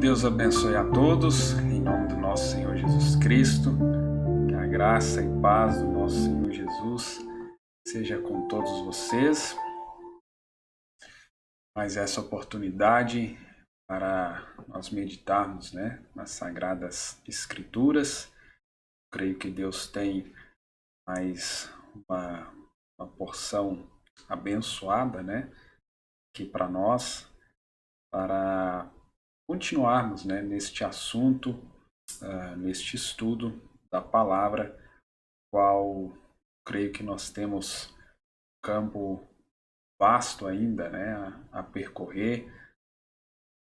Deus abençoe a todos, em nome do nosso Senhor Jesus Cristo. Que a graça e paz do nosso Senhor Jesus seja com todos vocês. Mais essa oportunidade para nós meditarmos, nas Sagradas Escrituras. Creio que Deus tem mais uma porção abençoada, aqui para nós, para continuarmos, neste assunto, neste estudo da palavra, qual creio que nós temos campo vasto ainda, a percorrer.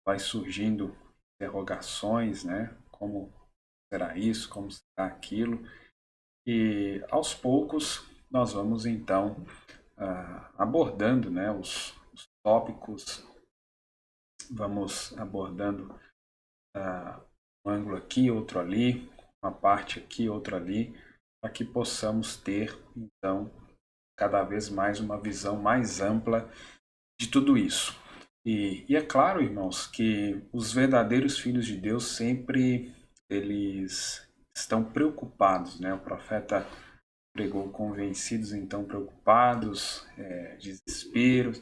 Vai surgindo interrogações, como será isso, como será aquilo, e aos poucos nós vamos então abordando, os tópicos, vamos abordando um ângulo aqui, outro ali, uma parte aqui, outra ali, para que possamos ter, então, cada vez mais uma visão mais ampla de tudo isso. E é claro, irmãos, que os verdadeiros filhos de Deus sempre eles estão preocupados, O profeta pregou convencidos, então preocupados, desespero.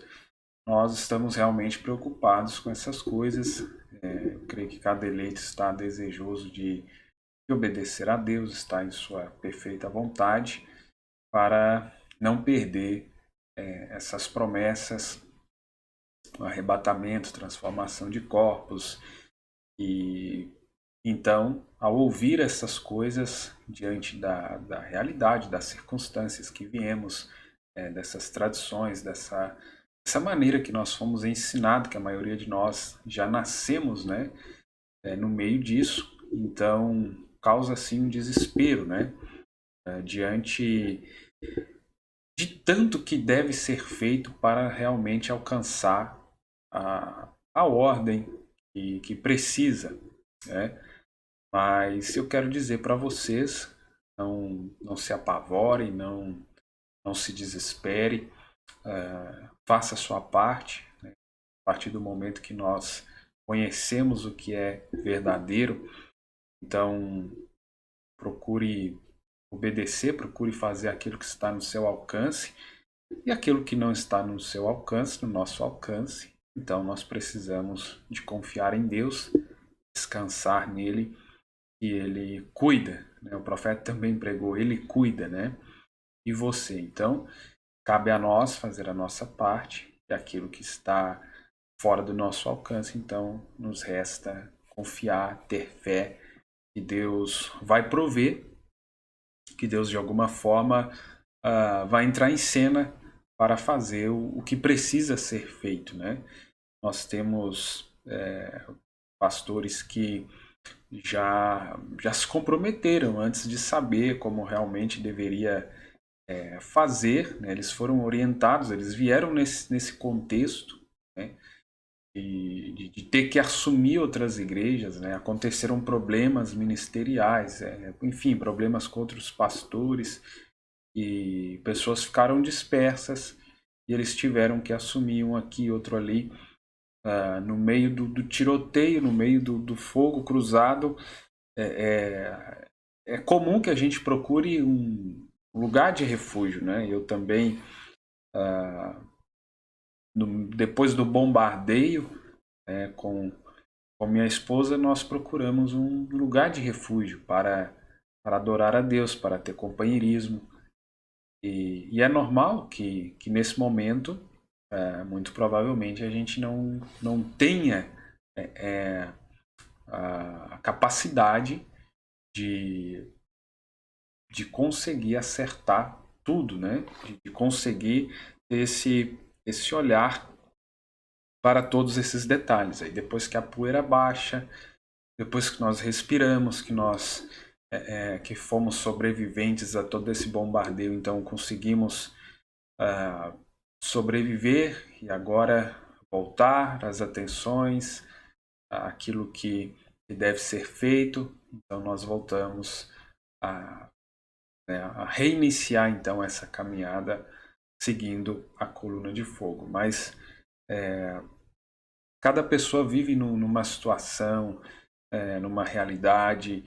Nós estamos realmente preocupados com essas coisas. Eu creio que cada eleito está desejoso de obedecer a Deus, está em sua perfeita vontade, para não perder essas promessas, o arrebatamento, transformação de corpos. E então, ao ouvir essas coisas, diante da realidade, das circunstâncias que viemos, dessas tradições, dessa maneira que nós fomos ensinados, que a maioria de nós já nascemos, no meio disso, então causa assim um desespero, diante de tanto que deve ser feito para realmente alcançar a ordem que precisa, Mas eu quero dizer para vocês, não se apavorem, não se desespere, faça a sua parte, a partir do momento que nós conhecemos o que é verdadeiro. Então procure obedecer, procure fazer aquilo que está no seu alcance, e aquilo que não está no seu alcance, no nosso alcance, então nós precisamos de confiar em Deus, descansar nele, e ele cuida, O profeta também pregou, ele cuida, E você, então, cabe a nós fazer a nossa parte, e aquilo que está fora do nosso alcance, então nos resta confiar, ter fé que Deus vai prover, que Deus de alguma forma vai entrar em cena para fazer o que precisa ser feito, Nós temos pastores que já se comprometeram antes de saber como realmente deveria fazer, Eles foram orientados, eles vieram nesse contexto, de ter que assumir outras igrejas, Aconteceram problemas ministeriais, enfim, problemas com outros pastores, e pessoas ficaram dispersas, e eles tiveram que assumir um aqui, outro ali, no meio do tiroteio, no meio do fogo cruzado. É comum que a gente procure um lugar de refúgio, Eu também, depois do bombardeio, com minha esposa, nós procuramos um lugar de refúgio para adorar a Deus, para ter companheirismo. E é normal que nesse momento, muito provavelmente, a gente não tenha a capacidade de conseguir acertar tudo, de conseguir ter esse olhar para todos esses detalhes. Aí depois que a poeira baixa, depois que nós respiramos, que nós que fomos sobreviventes a todo esse bombardeio, então conseguimos sobreviver e agora voltar as atenções àquilo que deve ser feito. Então nós voltamos a reiniciar então essa caminhada seguindo a coluna de fogo. Mas Cada pessoa vive numa situação, numa realidade,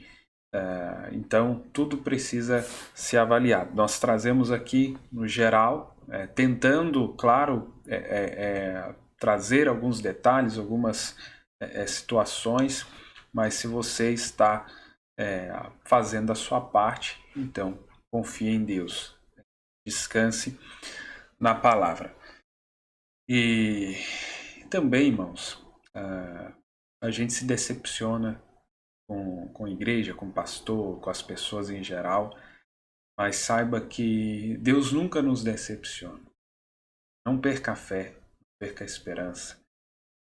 então tudo precisa ser avaliado. Nós trazemos aqui no geral, tentando, claro, trazer alguns detalhes, algumas situações, mas se você está fazendo a sua parte, então confie em Deus, descanse na palavra. E também, irmãos, a gente se decepciona com a igreja, com o pastor, com as pessoas em geral, mas saiba que Deus nunca nos decepciona. Não perca a fé, não perca a esperança.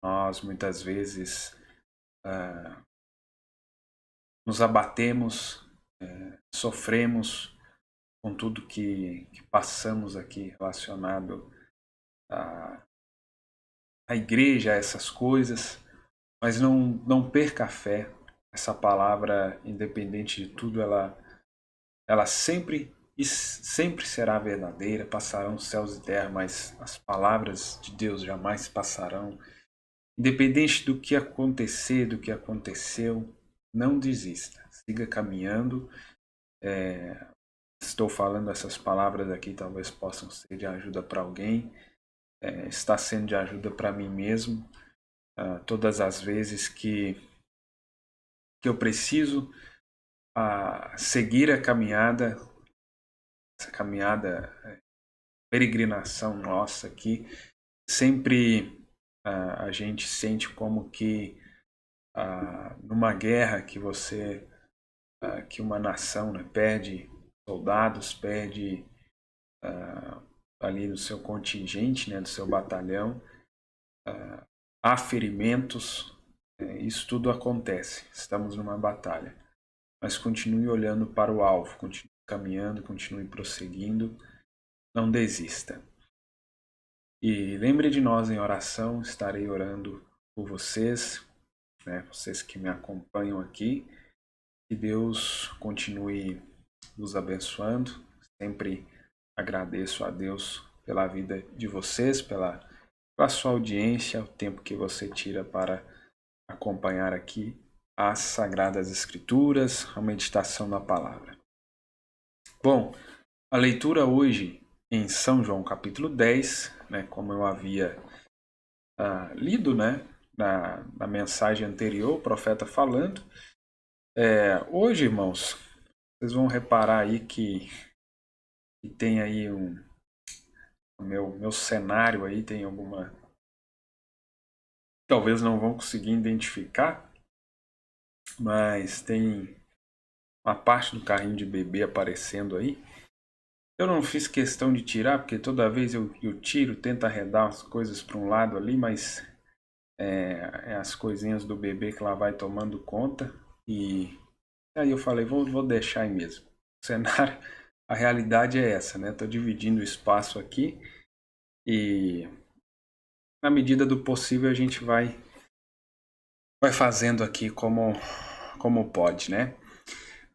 Nós muitas vezes nos abatemos, sofremos com tudo que passamos aqui relacionado à igreja, a essas coisas, mas não perca a fé. Essa palavra, independente de tudo, ela sempre será verdadeira. Passarão os céus e terra, mas as palavras de Deus jamais passarão. Independente do que acontecer, do que aconteceu, não desista. Siga caminhando. Estou falando essas palavras aqui, talvez possam ser de ajuda para alguém. Está sendo de ajuda para mim mesmo. Todas as vezes que eu preciso seguir a caminhada, essa caminhada, peregrinação nossa aqui, sempre a gente sente como que numa guerra que que uma nação, né, perde soldados, perde ali no seu contingente, né, do seu batalhão, há ferimentos, isso tudo acontece, estamos numa batalha, mas continue olhando para o alvo, continue caminhando, continue prosseguindo, não desista. E lembre de nós em oração, estarei orando por vocês, né, vocês que me acompanham aqui, que Deus continue nos abençoando. Sempre agradeço a Deus pela vida de vocês, pela sua audiência, o tempo que você tira para acompanhar aqui as Sagradas Escrituras, a meditação na palavra. Bom, a leitura hoje em São João capítulo 10, né, como eu havia lido, né, na mensagem anterior, o profeta falando. Hoje, irmãos, vocês vão reparar aí que tem aí o meu cenário aí tem alguma... Talvez não vão conseguir identificar, mas tem uma parte do carrinho de bebê aparecendo aí. Eu não fiz questão de tirar, porque toda vez eu tiro, tento arredar as coisas para um lado ali, mas é as coisinhas do bebê que ela vai tomando conta. E aí eu falei, vou deixar aí mesmo. O cenário, a realidade é essa, né? Estou dividindo o espaço aqui e na medida do possível a gente vai fazendo aqui como pode, né?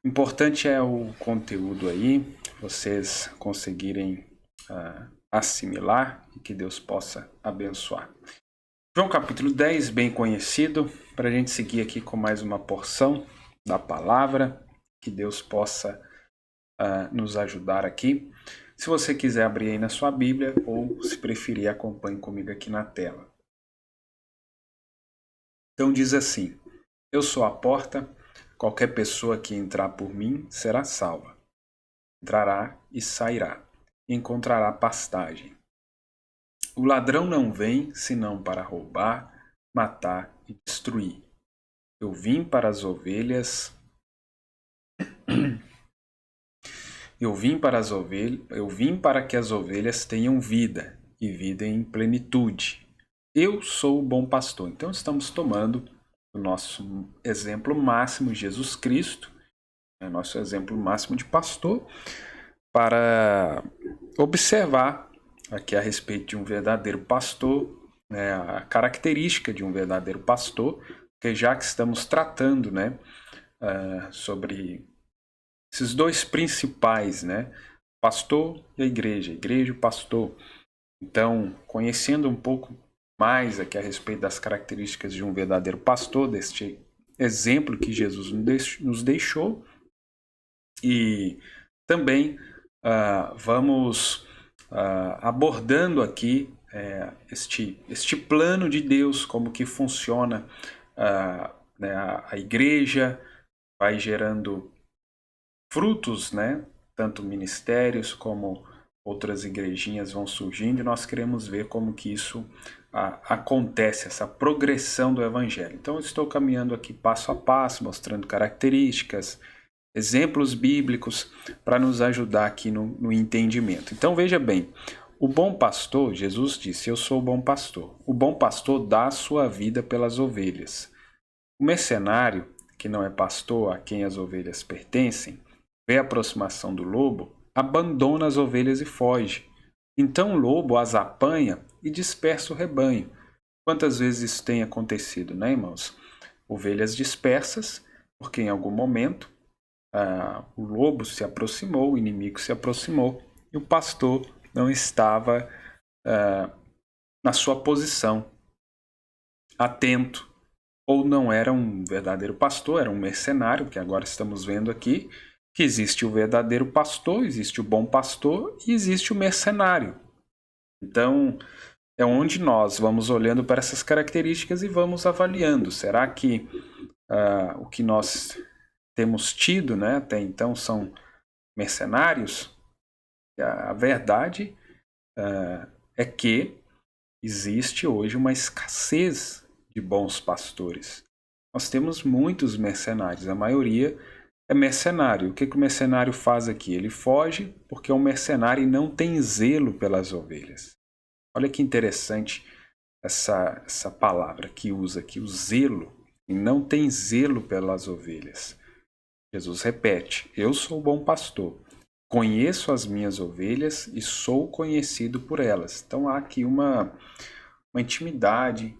O importante é o conteúdo aí, vocês conseguirem assimilar e que Deus possa abençoar. João capítulo 10, bem conhecido, para a gente seguir aqui com mais uma porção da palavra, que Deus possa nos ajudar aqui. Se você quiser abrir aí na sua Bíblia, ou se preferir, acompanhe comigo aqui na tela. Então diz assim: eu sou a porta, qualquer pessoa que entrar por mim será salva. Entrará e sairá, e encontrará pastagem. O ladrão não vem senão para roubar, matar e destruir. Eu vim para as ovelhas. Eu vim para que as ovelhas tenham vida, e vida em plenitude. Eu sou o bom pastor. Então estamos tomando o nosso exemplo máximo, Jesus Cristo, nosso exemplo máximo de pastor, para observar aqui a respeito de um verdadeiro pastor, né, a característica de um verdadeiro pastor, porque já que estamos tratando, né, sobre esses dois principais, né, pastor e a igreja e o pastor. Então, conhecendo um pouco mais aqui a respeito das características de um verdadeiro pastor, deste exemplo que Jesus nos deixou. E também vamos abordando aqui este plano de Deus, como que funciona né, a igreja, vai gerando frutos, né? Tanto ministérios como outras igrejinhas vão surgindo, e nós queremos ver como que isso acontece, essa progressão do evangelho. Então eu estou caminhando aqui passo a passo, mostrando características, exemplos bíblicos para nos ajudar aqui no entendimento. Então veja bem, o bom pastor, Jesus disse, eu sou o bom pastor. O bom pastor dá a sua vida pelas ovelhas. O mercenário, que não é pastor a quem as ovelhas pertencem, vê a aproximação do lobo, abandona as ovelhas e foge. Então o lobo as apanha e dispersa o rebanho. Quantas vezes isso tem acontecido, né, irmãos? Ovelhas dispersas, porque em algum momento o lobo se aproximou, o inimigo se aproximou, e o pastor não estava na sua posição, atento, ou não era um verdadeiro pastor, era um mercenário, que agora estamos vendo aqui, que existe o verdadeiro pastor, existe o bom pastor e existe o mercenário. Então, é onde nós vamos olhando para essas características e vamos avaliando. Será que o que nós temos tido, né, até então são mercenários? A verdade é que existe hoje uma escassez de bons pastores. Nós temos muitos mercenários, a maioria é mercenário. O que o mercenário faz aqui? Ele foge porque é um mercenário e não tem zelo pelas ovelhas. Olha que interessante essa palavra que usa aqui, o zelo, e não tem zelo pelas ovelhas. Jesus repete, eu sou o bom pastor, conheço as minhas ovelhas e sou conhecido por elas. Então há aqui uma intimidade,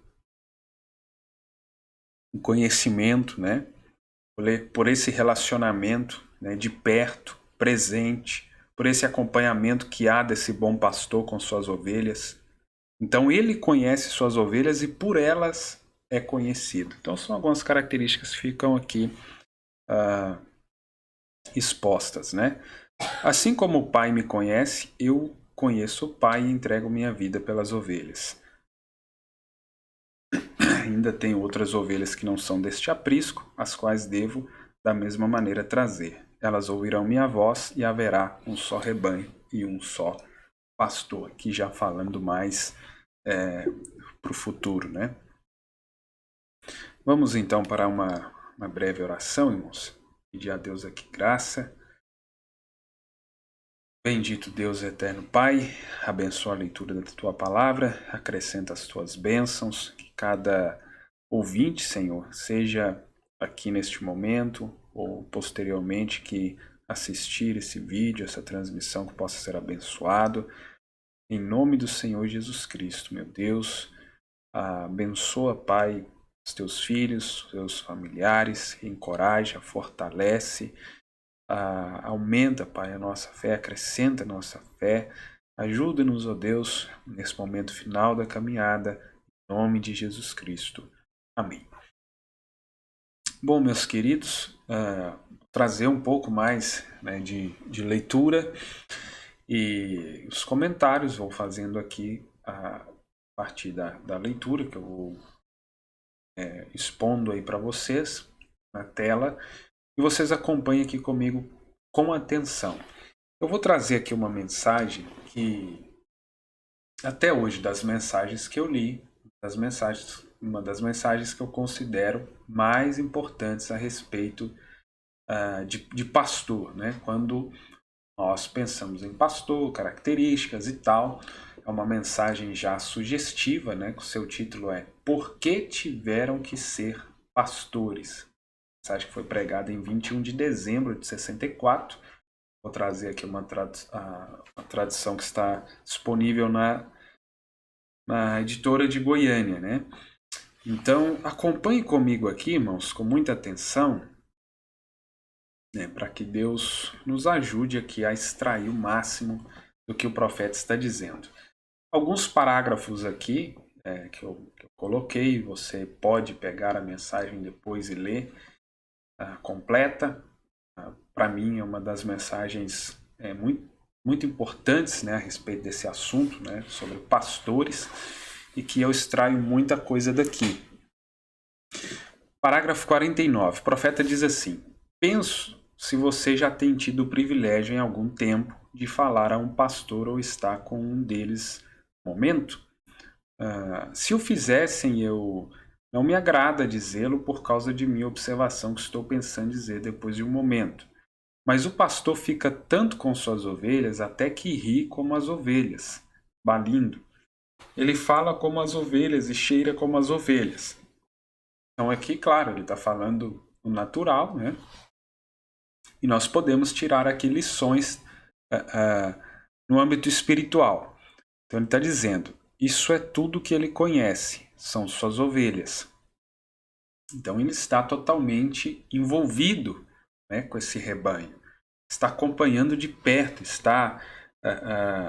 um conhecimento, né? Por esse relacionamento, né, de perto, presente, por esse acompanhamento que há desse bom pastor com suas ovelhas. Então ele conhece suas ovelhas e por elas é conhecido. Então são algumas características que ficam aqui expostas, né? Assim como o Pai me conhece, eu conheço o Pai e entrego minha vida pelas ovelhas. Ainda tenho outras ovelhas que não são deste aprisco, as quais devo da mesma maneira trazer. Elas ouvirão minha voz e haverá um só rebanho e um só pastor. Aqui já falando mais para o futuro, né? Vamos então para uma breve oração, irmãos. Pedir a Deus aqui graça. Bendito Deus eterno Pai, abençoa a leitura da Tua Palavra, acrescenta as Tuas bênçãos, que cada ouvinte, Senhor, seja aqui neste momento ou posteriormente que assistir esse vídeo, essa transmissão, que possa ser abençoado. Em nome do Senhor Jesus Cristo, meu Deus, abençoa, Pai, os Teus filhos, os Teus familiares, encoraja, fortalece, aumenta, Pai, a nossa fé, acrescenta a nossa fé, ajuda-nos, ó Deus, nesse momento final da caminhada, em nome de Jesus Cristo. Amém. Bom, meus queridos, trazer um pouco mais, né, de leitura e os comentários vou fazendo aqui a partir da leitura que eu vou expondo aí para vocês na tela. E vocês acompanhem aqui comigo com atenção. Eu vou trazer aqui uma mensagem que, até hoje, das mensagens que eu li, uma das mensagens que eu considero mais importantes a respeito de pastor, né? Quando nós pensamos em pastor, características e tal, é uma mensagem já sugestiva, né? O seu título é Por que tiveram que ser pastores? Mensagem que foi pregada em 21 de dezembro de 64. Vou trazer aqui uma tradução que está disponível na editora de Goiânia, né? Então, acompanhe comigo aqui, irmãos, com muita atenção, né, para que Deus nos ajude aqui a extrair o máximo do que o profeta está dizendo. Alguns parágrafos aqui que eu coloquei. Você pode pegar a mensagem depois e ler completa. Para mim é uma das mensagens muito importantes, né, a respeito desse assunto, né, sobre pastores, e que eu extraio muita coisa daqui. Parágrafo 49. O profeta diz assim: penso se você já tem tido o privilégio em algum tempo de falar a um pastor ou está com um deles no momento. Se o fizessem, eu não me agrada dizê-lo por causa de minha observação que estou pensando dizer depois de um momento. Mas o pastor fica tanto com suas ovelhas até que ri como as ovelhas, balindo. Ele fala como as ovelhas e cheira como as ovelhas. Então aqui, claro, ele está falando o natural, né? E nós podemos tirar aqui lições no âmbito espiritual. Então ele está dizendo, isso é tudo que ele conhece, são suas ovelhas. Então ele está totalmente envolvido, né, com esse rebanho. Está acompanhando de perto, está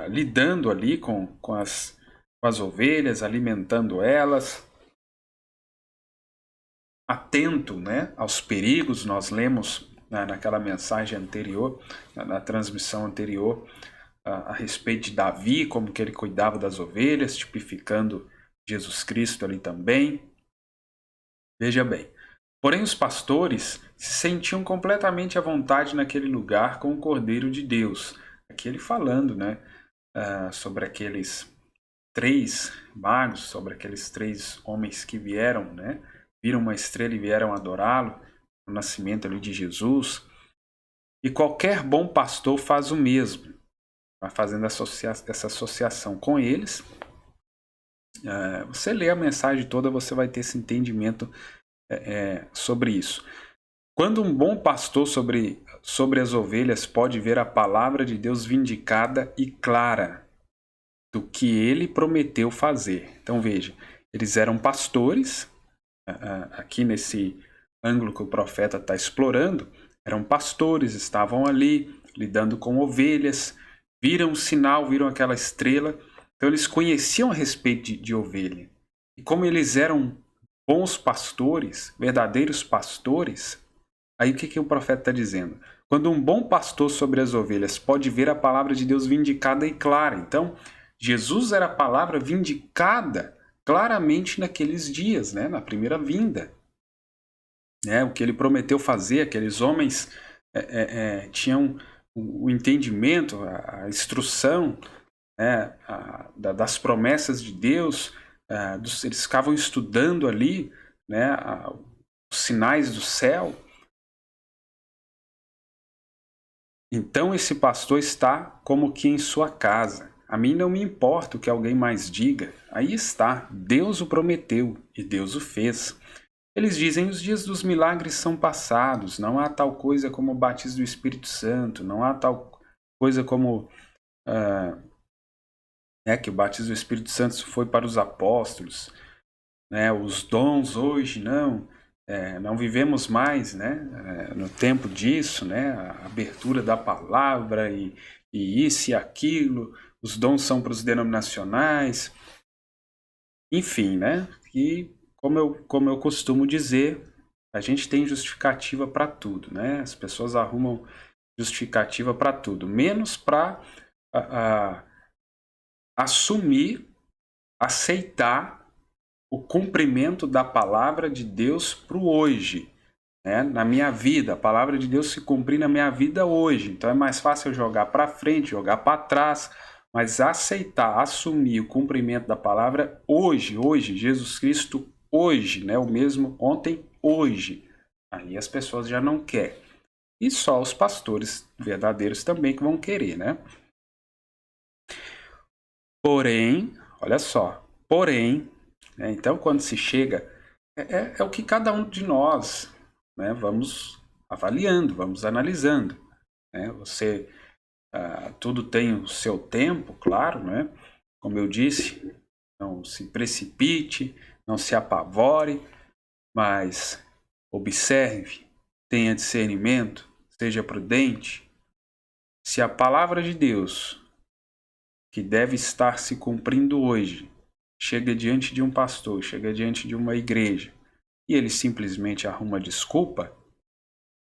lidando ali com as ovelhas, alimentando elas, atento, né, aos perigos. Nós lemos naquela mensagem anterior, na transmissão anterior, a respeito de Davi, como que ele cuidava das ovelhas, tipificando Jesus Cristo ali também. Veja bem. Porém, os pastores se sentiam completamente à vontade naquele lugar com o Cordeiro de Deus. Aqui ele falando, né, sobre aqueles 3 magos, sobre aqueles 3 homens que vieram, né, viram uma estrela e vieram adorá-lo, o nascimento ali de Jesus. E qualquer bom pastor faz o mesmo, vai fazendo essa associação com eles. Você lê a mensagem toda, você vai ter esse entendimento sobre isso. Quando um bom pastor sobre as ovelhas pode ver a palavra de Deus vindicada e clara do que ele prometeu fazer. Então veja, eles eram pastores, aqui nesse ângulo que o profeta está explorando, eram pastores, estavam ali lidando com ovelhas, viram o sinal, viram aquela estrela, então eles conheciam a respeito de ovelha. E como eles eram bons pastores, verdadeiros pastores, aí o que o profeta está dizendo? Quando um bom pastor sobre as ovelhas pode ver a palavra de Deus vindicada e clara. Então, Jesus era a palavra vindicada claramente naqueles dias, né? Na primeira vinda. O que ele prometeu fazer, aqueles homens tinham o entendimento, a instrução, né, das promessas de Deus, eles ficavam estudando ali, né, os sinais do céu. Então esse pastor está como que em sua casa. A mim não me importa o que alguém mais diga. Aí está, Deus o prometeu e Deus o fez. Eles dizem, os dias dos milagres são passados, não há tal coisa como o batismo do Espírito Santo, não há tal coisa como que o batismo do Espírito Santo foi para os apóstolos, né? Os dons hoje não vivemos mais, né, no tempo disso, né, a abertura da palavra e isso e aquilo, os dons são para os denominacionais, enfim, né, e como eu costumo dizer, a gente tem justificativa para tudo, né, as pessoas arrumam justificativa para tudo, menos para assumir, aceitar o cumprimento da palavra de Deus para o hoje, né? Na minha vida, a palavra de Deus se cumprir na minha vida hoje. Então é mais fácil eu jogar para frente, jogar para trás, mas aceitar, assumir o cumprimento da palavra hoje, Jesus Cristo hoje, né? O mesmo ontem, hoje. Aí as pessoas já não querem. E só os pastores verdadeiros também que vão querer, né? Porém, olha só, né, então quando se chega, é o que cada um de nós, né, vamos avaliando, vamos analisando, né? Você, tudo tem o seu tempo, claro, né? Como eu disse, não se precipite, não se apavore, mas observe, tenha discernimento, seja prudente. Se a palavra de Deus, que deve estar se cumprindo hoje, chega diante de um pastor, chega diante de uma igreja, e ele simplesmente arruma desculpa,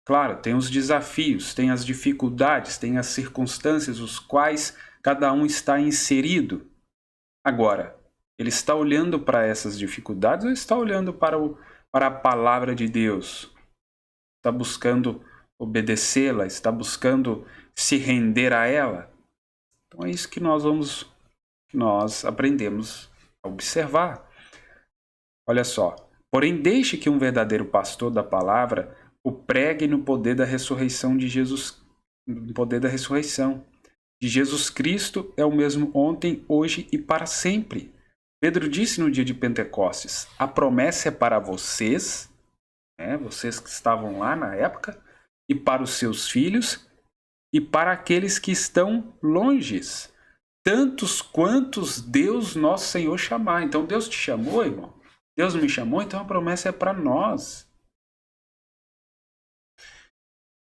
claro, tem os desafios, tem as dificuldades, tem as circunstâncias, os quais cada um está inserido. Agora, ele está olhando para essas dificuldades ou está olhando para a palavra de Deus? Está buscando obedecê-la? Está buscando se render a ela? Então é isso que nós aprendemos a observar. Olha só. Porém, deixe que um verdadeiro pastor da palavra o pregue no poder da ressurreição de Jesus, no poder da ressurreição. De Jesus Cristo é o mesmo ontem, hoje e para sempre. Pedro disse no dia de Pentecostes: a promessa é para vocês, vocês que estavam lá na época, e para os seus filhos, e para aqueles que estão longes, tantos quantos Deus nosso Senhor chamar. Então Deus te chamou, irmão. Deus me chamou, então a promessa é para nós.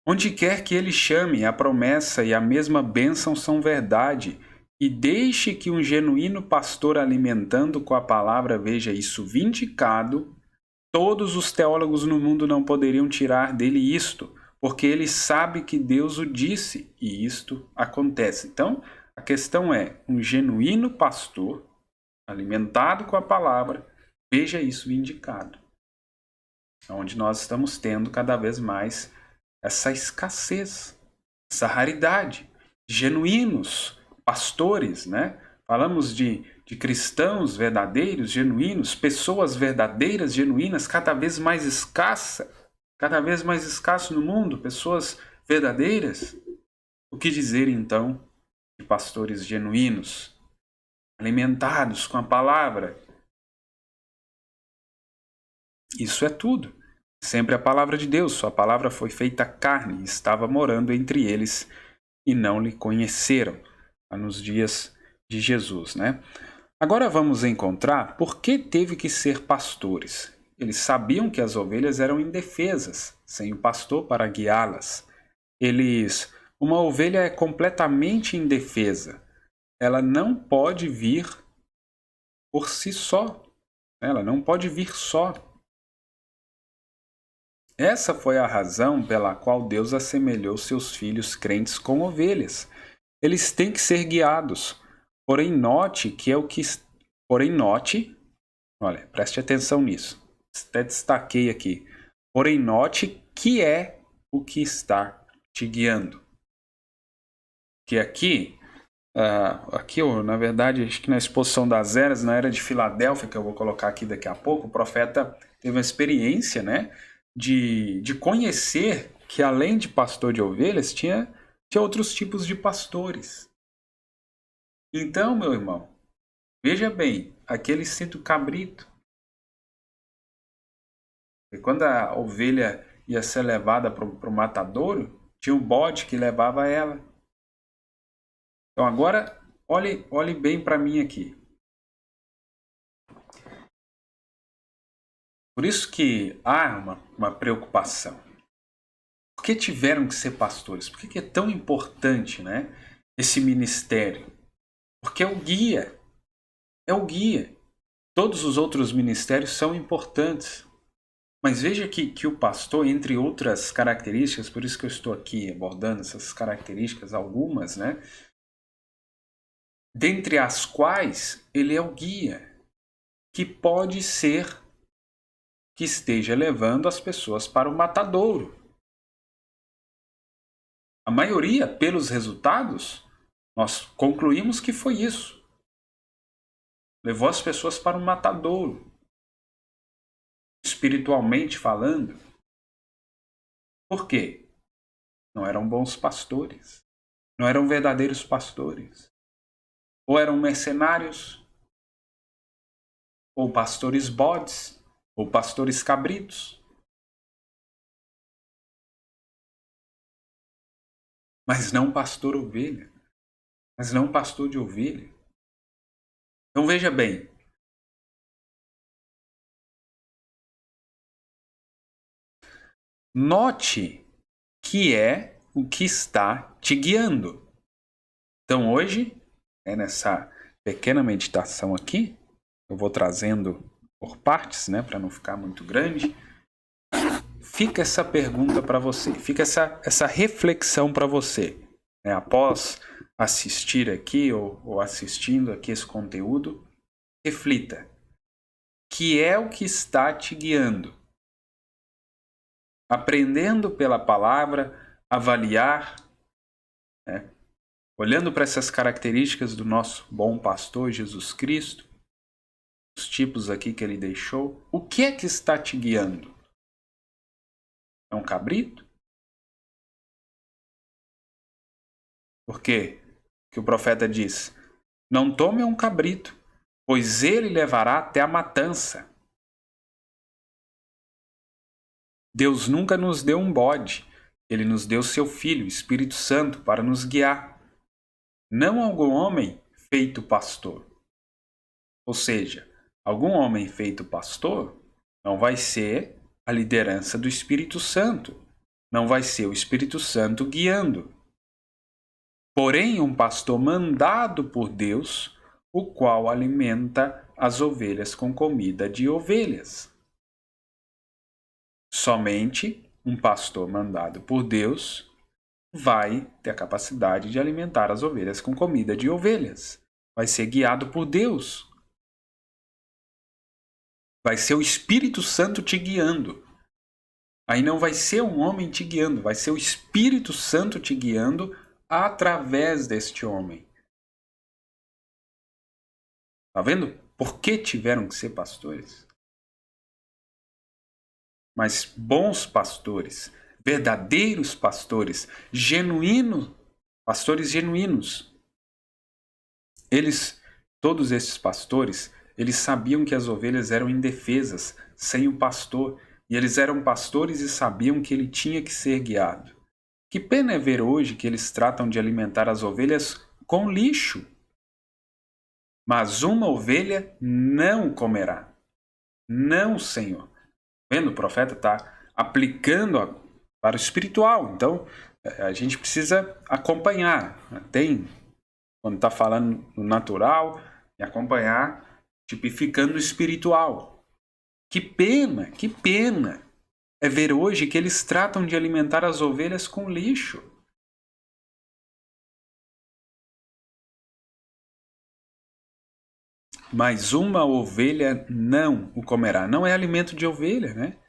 Onde quer que ele chame, a promessa e a mesma bênção são verdade. E deixe que um genuíno pastor alimentando com a palavra veja isso vindicado. Todos os teólogos no mundo não poderiam tirar dele isto, porque ele sabe que Deus o disse, e isto acontece. Então, a questão é, um genuíno pastor, alimentado com a palavra, veja isso vindicado. Onde nós estamos tendo cada vez mais essa escassez, essa raridade, genuínos pastores, né? Falamos de cristãos verdadeiros, genuínos, pessoas verdadeiras, genuínas, cada vez mais escasso no mundo, pessoas verdadeiras. O que dizer então de pastores genuínos, alimentados com a palavra? Isso é tudo. Sempre a palavra de Deus, sua palavra foi feita carne, estava morando entre eles e não lhe conheceram, nos dias de Jesus, né? Agora vamos encontrar por que teve que ser pastores. Eles sabiam que as ovelhas eram indefesas, sem o pastor para guiá-las. Uma ovelha é completamente indefesa. Ela não pode vir por si só. Ela não pode vir só. Essa foi a razão pela qual Deus assemelhou seus filhos crentes com ovelhas. Eles têm que ser guiados. Porém, note, olha, preste atenção nisso. Até destaquei aqui. Porém, note que é o que está te guiando. Que aqui, na verdade, acho que na exposição das eras, na era de Filadélfia, que eu vou colocar aqui daqui a pouco, o profeta teve uma experiência, né, de conhecer que além de pastor de ovelhas, tinha outros tipos de pastores. Então, meu irmão, veja bem, aquele cinto cabrito. E quando a ovelha ia ser levada para o matadouro, tinha um bode que levava ela. Então agora, olhe bem para mim aqui. Por isso que há uma preocupação. Por que tiveram que ser pastores? Por que é tão importante, né, esse ministério? Porque é o guia. É o guia. Todos os outros ministérios são importantes. Mas veja que o pastor, entre outras características, por isso que eu estou aqui abordando essas características, algumas, né? Dentre as quais ele é o guia, que pode ser que esteja levando as pessoas para o matadouro. A maioria, pelos resultados, nós concluímos que foi isso. Levou as pessoas para o matadouro. Espiritualmente falando. Por quê? Não eram bons pastores. Não eram verdadeiros pastores. Ou eram mercenários, ou pastores bodes, ou pastores cabritos. Mas não pastor ovelha. Mas não pastor de ovelha. Então veja bem. Note que é o que está te guiando. Então hoje, nessa pequena meditação aqui, eu vou trazendo por partes, né, para não ficar muito grande. Fica essa pergunta para você, fica essa reflexão para você, né, após assistir aqui ou assistindo aqui esse conteúdo, reflita. Que é o que está te guiando? Aprendendo pela palavra, avaliar, né, olhando para essas características do nosso bom pastor Jesus Cristo, os tipos aqui que ele deixou, o que é que está te guiando? É um cabrito? Por quê? Que o profeta diz: não tome um cabrito, pois ele levará até a matança. Deus nunca nos deu um bode, ele nos deu seu Filho, o Espírito Santo, para nos guiar. Não algum homem feito pastor. Ou seja, algum homem feito pastor não vai ser a liderança do Espírito Santo. Não vai ser o Espírito Santo guiando. Porém, um pastor mandado por Deus, o qual alimenta as ovelhas com comida de ovelhas. Somente um pastor mandado por Deus vai ter a capacidade de alimentar as ovelhas com comida de ovelhas. Vai ser guiado por Deus. Vai ser o Espírito Santo te guiando. Aí não vai ser um homem te guiando, vai ser o Espírito Santo te guiando através deste homem. Tá vendo? Por que tiveram que ser pastores? Mas bons pastores, verdadeiros pastores, genuínos, pastores genuínos. Todos esses pastores, eles sabiam que as ovelhas eram indefesas, sem o pastor, e eles eram pastores e sabiam que ele tinha que ser guiado. Que pena é ver hoje que eles tratam de alimentar as ovelhas com lixo. Mas uma ovelha não comerá. Não, Senhor. Vendo? O profeta está aplicando para o espiritual. Então, a gente precisa acompanhar. Quando está falando no natural, e acompanhar, tipificando o espiritual. Que pena é ver hoje que eles tratam de alimentar as ovelhas com lixo. Mas uma ovelha não o comerá. Não é alimento de ovelha, né?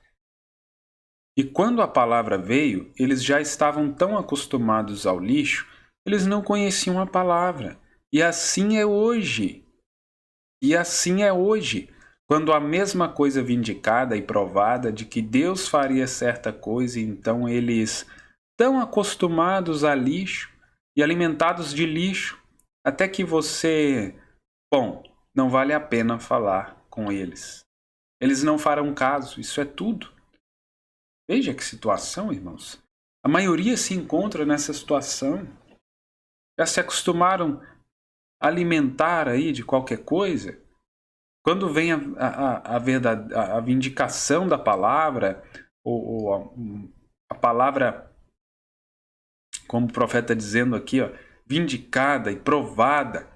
E quando a palavra veio, eles já estavam tão acostumados ao lixo, eles não conheciam a palavra. E assim é hoje. E assim é hoje. Quando a mesma coisa vindicada e provada de que Deus faria certa coisa, então eles tão acostumados a lixo e alimentados de lixo, até que você, não vale a pena falar com eles. Eles não farão caso, isso é tudo. Veja que situação, irmãos. A maioria se encontra nessa situação. Já se acostumaram a alimentar aí de qualquer coisa. Quando vem a vindicação da palavra, ou a palavra, como o profeta está dizendo aqui, vindicada e provada,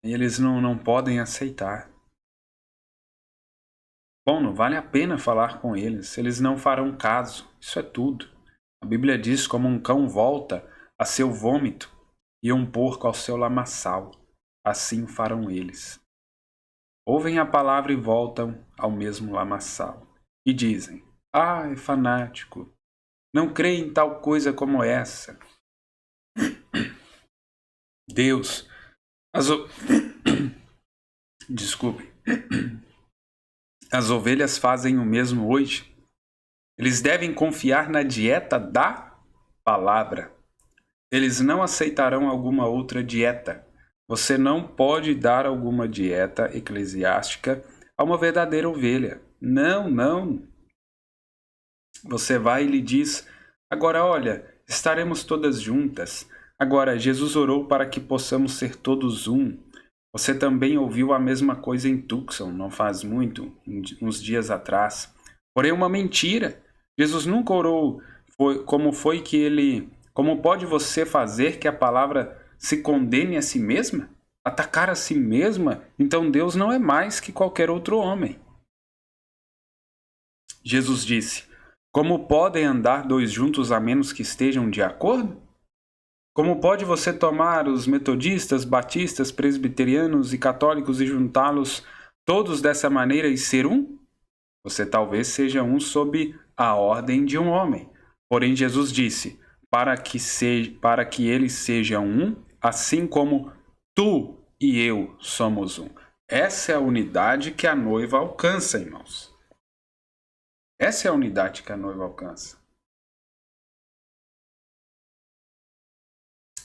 e eles não podem aceitar. Não vale a pena falar com eles, eles não farão caso, isso é tudo. A Bíblia diz: como um cão volta a seu vômito e um porco ao seu lamaçal, assim farão eles. Ouvem a palavra e voltam ao mesmo lamaçal. E dizem: é fanático, não crê em tal coisa como essa. Deus, desculpe. As ovelhas fazem o mesmo hoje. Eles devem confiar na dieta da palavra. Eles não aceitarão alguma outra dieta. Você não pode dar alguma dieta eclesiástica a uma verdadeira ovelha. Não. Você vai e lhe diz: agora olha, estaremos todas juntas. Agora, Jesus orou para que possamos ser todos um. Você também ouviu a mesma coisa em Tucson, não faz muito, uns dias atrás. Porém, uma mentira. Jesus nunca orou como pode você fazer que a palavra se condene a si mesma? atacar a si mesma, então Deus não é mais que qualquer outro homem. Jesus disse: como podem andar dois juntos a menos que estejam de acordo? Como pode você tomar os metodistas, batistas, presbiterianos e católicos e juntá-los todos dessa maneira e ser um? Você talvez seja um sob a ordem de um homem. Porém, Jesus disse: para que eles sejam um, assim como tu e eu somos um. Essa é a unidade que a noiva alcança, irmãos. Essa é a unidade que a noiva alcança.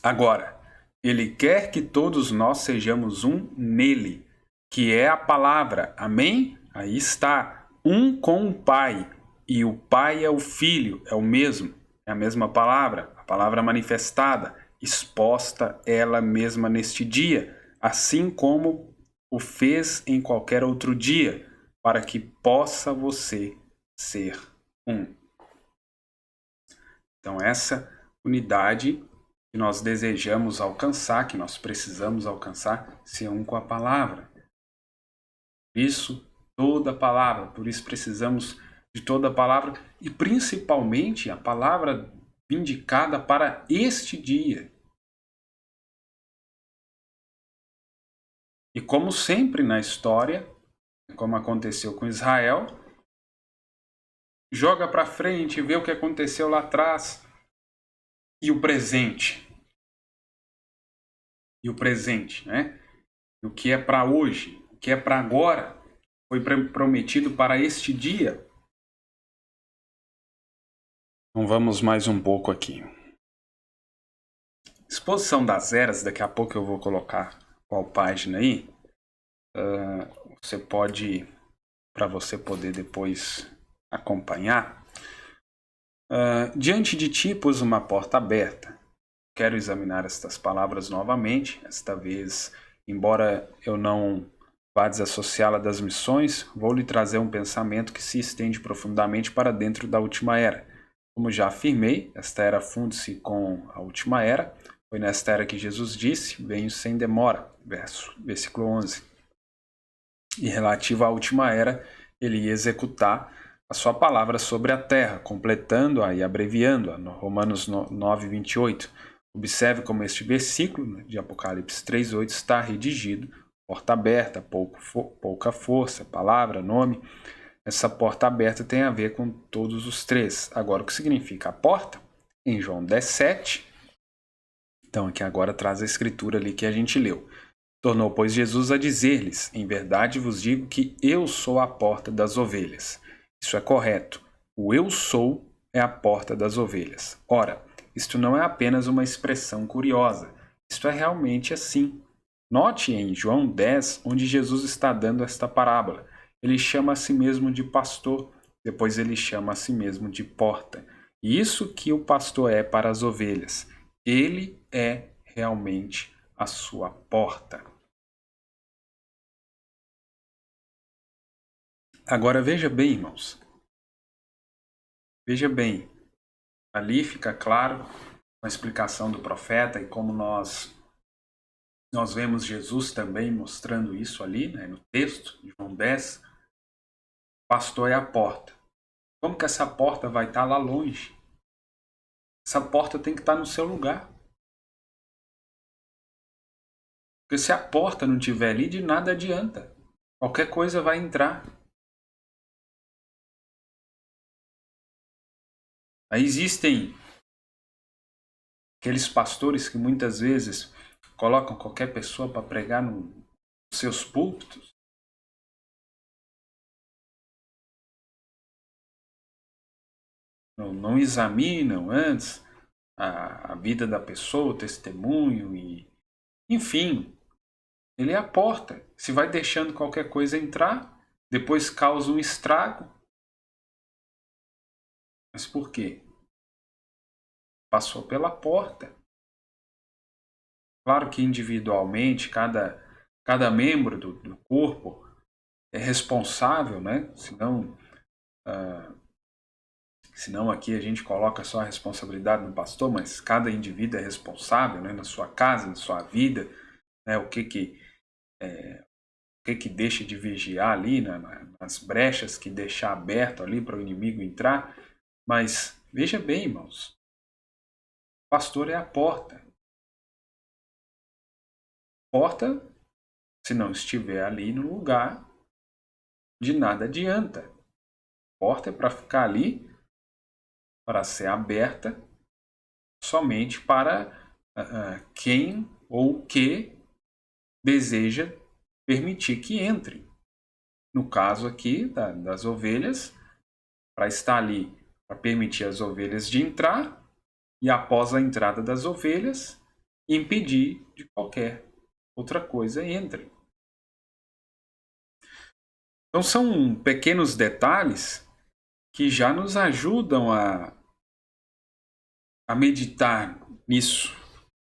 Agora, ele quer que todos nós sejamos um nele, que é a palavra. Amém? Aí está. Um com o Pai. E o Pai é o Filho, é o mesmo. É a mesma palavra, a palavra manifestada, exposta ela mesma neste dia, assim como o fez em qualquer outro dia, para que possa você ser um. Então, essa unidade que nós desejamos alcançar, que nós precisamos alcançar, ser um com a palavra. Por isso, toda a palavra, por isso precisamos de toda a palavra e principalmente a palavra vindicada para este dia. E como sempre na história, como aconteceu com Israel, joga para frente, vê o que aconteceu lá atrás e o presente. E o presente, né? O que é para hoje, o que é para agora, foi prometido para este dia. Então vamos mais um pouco aqui. Exposição das eras, daqui a pouco eu vou colocar qual página aí. Você pode, para você poder depois acompanhar. Diante de ti pus uma porta aberta. Quero examinar estas palavras novamente, esta vez, embora eu não vá desassociá-la das missões, vou lhe trazer um pensamento que se estende profundamente para dentro da última era. Como já afirmei, esta era funde-se com a última era. Foi nesta era que Jesus disse: venho sem demora, versículo 11. E relativo à última era, ele ia executar a sua palavra sobre a terra, completando-a e abreviando-a, no Romanos 9, 28. Observe como este versículo de Apocalipse 3:8 está redigido: porta aberta, pouca força, palavra, nome. Essa porta aberta tem a ver com todos os três. Agora, o que significa a porta? Em João 10:7. Então, aqui agora traz a escritura ali que a gente leu. Tornou, pois, Jesus a dizer-lhes: em verdade vos digo que eu sou a porta das ovelhas. Isso é correto. O eu sou é a porta das ovelhas. Ora, isto não é apenas uma expressão curiosa. Isto é realmente assim. Note em João 10, onde Jesus está dando esta parábola. Ele chama a si mesmo de pastor, depois ele chama a si mesmo de porta. E isso que o pastor é para as ovelhas. Ele é realmente a sua porta. Agora veja bem, irmãos. Veja bem. Ali fica claro a explicação do profeta e como nós vemos Jesus também mostrando isso ali, né, no texto de João 10. O pastor é a porta. Como que essa porta vai estar lá longe? Essa porta tem que estar no seu lugar. Porque se a porta não estiver ali, de nada adianta. Qualquer coisa vai entrar. Aí existem aqueles pastores que muitas vezes colocam qualquer pessoa para pregar nos seus púlpitos. Não examinam antes a vida da pessoa, o testemunho e, enfim, ele é a porta. Se vai deixando qualquer coisa entrar, depois causa um estrago. Mas por quê? Passou pela porta. Claro que individualmente, cada membro do corpo é responsável, né? Senão aqui a gente coloca só a responsabilidade no pastor, mas cada indivíduo é responsável, né? Na sua casa, na sua vida. né, o que que deixa de vigiar ali, nas brechas que deixar aberto ali para o inimigo entrar. Mas veja bem, irmãos, o pastor é a porta. Porta, se não estiver ali no lugar, de nada adianta. Porta é para ficar ali, para ser aberta somente para quem ou que deseja permitir que entre. No caso aqui das ovelhas, para estar ali, para permitir as ovelhas de entrar, e após a entrada das ovelhas, impedir de qualquer outra coisa entre. Então são pequenos detalhes que já nos ajudam a meditar nisso,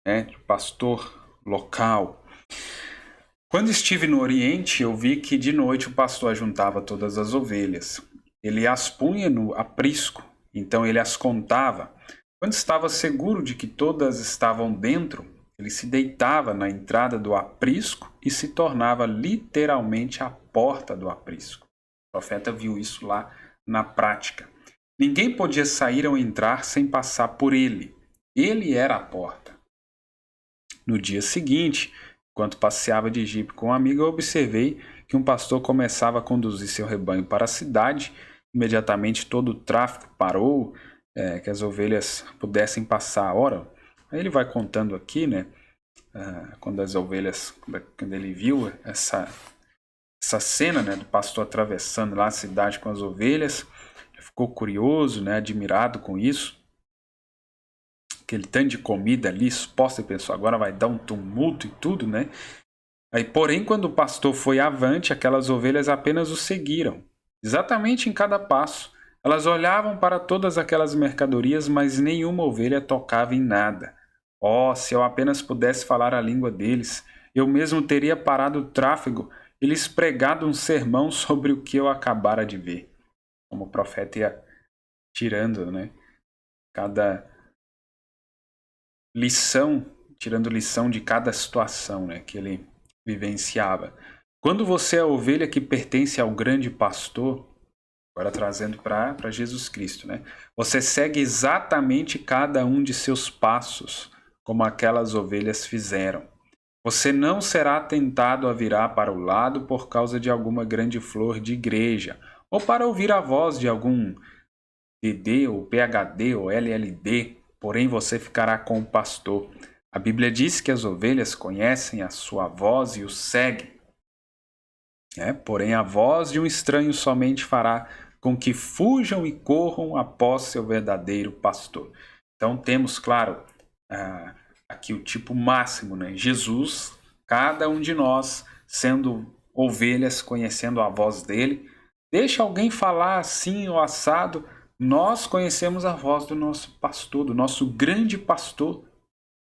né? Pastor local. Quando estive no Oriente, eu vi que de noite o pastor ajuntava todas as ovelhas. Ele as punha no aprisco, então ele as contava. Quando estava seguro de que todas estavam dentro, ele se deitava na entrada do aprisco e se tornava literalmente a porta do aprisco. O profeta viu isso lá na prática. Ninguém podia sair ou entrar sem passar por ele. Ele era a porta. No dia seguinte, enquanto passeava de jipe com um amigo, eu observei que um pastor começava a conduzir seu rebanho para a cidade. Imediatamente todo o tráfego parou, que as ovelhas pudessem passar. Ora, aí ele vai contando aqui, né? Quando as ovelhas, quando ele viu essa cena, né, do pastor atravessando lá a cidade com as ovelhas, ele ficou curioso, né, admirado com isso. Aquele tanto de comida ali exposta, e pensou, agora vai dar um tumulto e tudo, né? Aí, porém, quando o pastor foi avante, aquelas ovelhas apenas o seguiram, exatamente em cada passo. Elas olhavam para todas aquelas mercadorias, mas nenhuma ovelha tocava em nada. Oh, se eu apenas pudesse falar a língua deles, eu mesmo teria parado o tráfego e lhes pregado um sermão sobre o que eu acabara de ver. Como o profeta ia tirando, né? Cada lição, tirando lição de cada situação, né, que ele vivenciava. Quando você é a ovelha que pertence ao grande pastor, agora trazendo para Jesus Cristo, né, você segue exatamente cada um de seus passos, como aquelas ovelhas fizeram. Você não será tentado a virar para o lado por causa de alguma grande flor de igreja, ou para ouvir a voz de algum DD, ou PhD, ou LLD, porém você ficará com o pastor. A Bíblia diz que as ovelhas conhecem a sua voz e o seguem. Porém a voz de um estranho somente fará com que fujam e corram após seu verdadeiro pastor. Então temos, claro, aqui o tipo máximo, né? Jesus, cada um de nós sendo ovelhas, conhecendo a voz dele. Deixa alguém falar assim ou assado, nós conhecemos a voz do nosso pastor, do nosso grande pastor.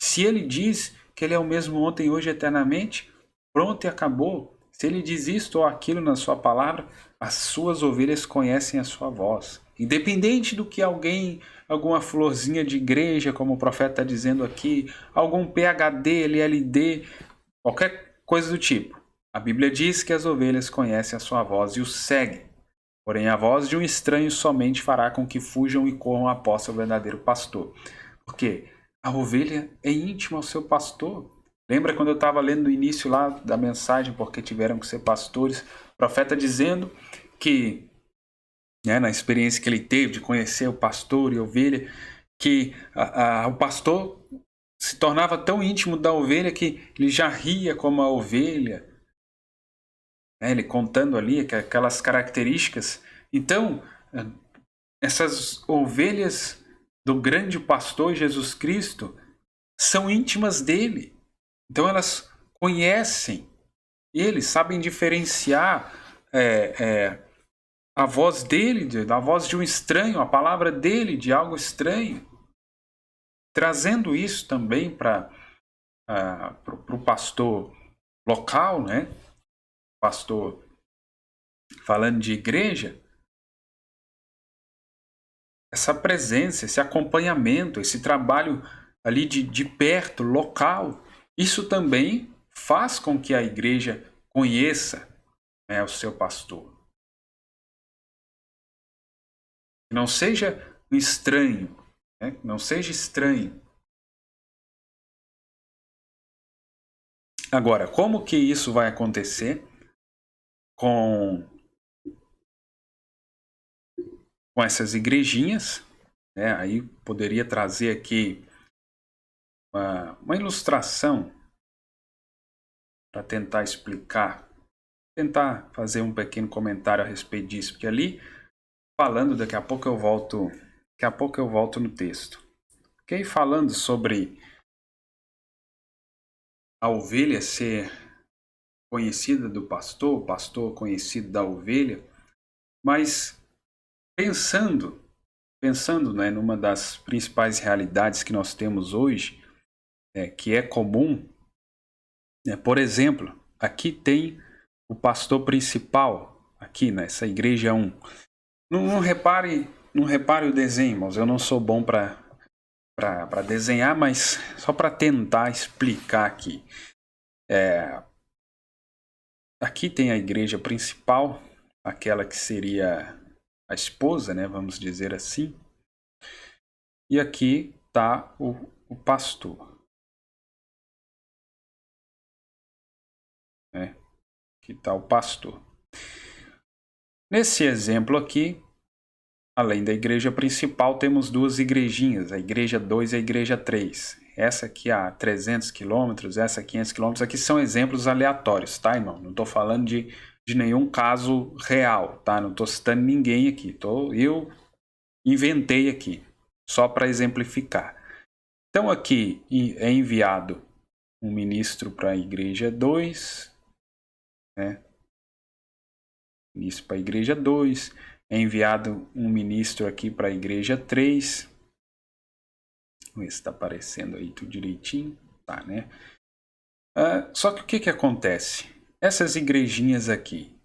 Se ele diz que ele é o mesmo ontem, hoje, eternamente, pronto e acabou. Se ele diz isto ou aquilo na sua palavra, as suas ovelhas conhecem a sua voz. Independente do que alguma florzinha de igreja, como o profeta está dizendo aqui, algum PhD, LLD, qualquer coisa do tipo. A Bíblia diz que as ovelhas conhecem a sua voz e o seguem. Porém, a voz de um estranho somente fará com que fujam e corram após seu verdadeiro pastor. Por quê? A ovelha é íntima ao seu pastor. Lembra quando eu estava lendo no início lá da mensagem, porque tiveram que ser pastores, o profeta dizendo que, na experiência que ele teve de conhecer o pastor e a ovelha, que o pastor se tornava tão íntimo da ovelha que ele já ria como a ovelha, ele contando ali aquelas características. Então, essas ovelhas do grande pastor Jesus Cristo são íntimas dele. Então elas conhecem ele, sabem diferenciar a voz dele, da voz de um estranho, a palavra dele de algo estranho. Trazendo isso também para o pastor local, né? Pastor falando de igreja, essa presença, esse acompanhamento, esse trabalho ali de perto, local, isso também faz com que a igreja conheça, né, o seu pastor. Que não seja um estranho, né? Não seja estranho. Agora, como que isso vai acontecer com essas igrejinhas? Né? Aí poderia trazer aqui uma ilustração para tentar explicar, tentar fazer um pequeno comentário a respeito disso, porque ali, falando, daqui a pouco eu volto no texto. Ok? Falando sobre a ovelha ser conhecida do pastor, o pastor conhecido da ovelha, mas pensando, né, numa das principais realidades que nós temos hoje, que é comum, por exemplo, aqui tem o pastor principal, aqui nessa igreja 1. Não repare o desenho, irmãos, eu não sou bom para desenhar, mas só para tentar explicar aqui. Aqui tem a igreja principal, aquela que seria a esposa, né, vamos dizer assim. E aqui está o pastor. Né? Aqui está o pastor. Nesse exemplo aqui, além da igreja principal, temos duas igrejinhas, a igreja 2 e a igreja 3. Essa aqui a 300 quilômetros, essa a 500 quilômetros. Aqui são exemplos aleatórios, tá, irmão? Não estou falando de nenhum caso real, tá? Não estou citando ninguém aqui. Eu inventei aqui, só para exemplificar. Então aqui é enviado um ministro para a igreja 2, né? Ministro para a igreja 2, é enviado um ministro aqui para a igreja 3. Vamos ver se está aparecendo aí tudo direitinho. Tá, né? Só que o que acontece? Essas igrejinhas aqui